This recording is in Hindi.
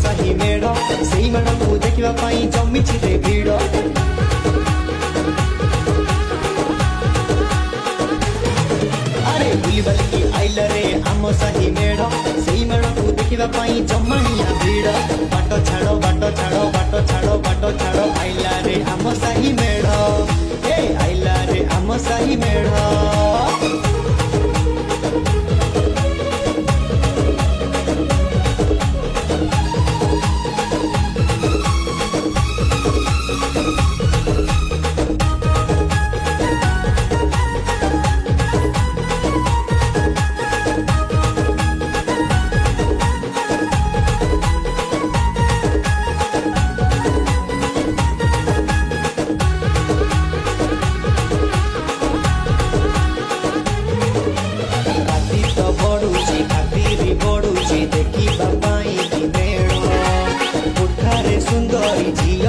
साही मेढ़ से मेढ़ को देखा जमी भिड़ अरे बुली बालिकी आइल रे आम साही मेढ़ से मेढ़ को देखा जमाया भिड़ बाट छाड़ बाट छाड़ बाट छाड़ बाट छाड़ आइला रे आम साही मेढ़ ए आइला रे आम साही मेढ़। देखी बापाई मेढ़ उठारे सुंदरी झी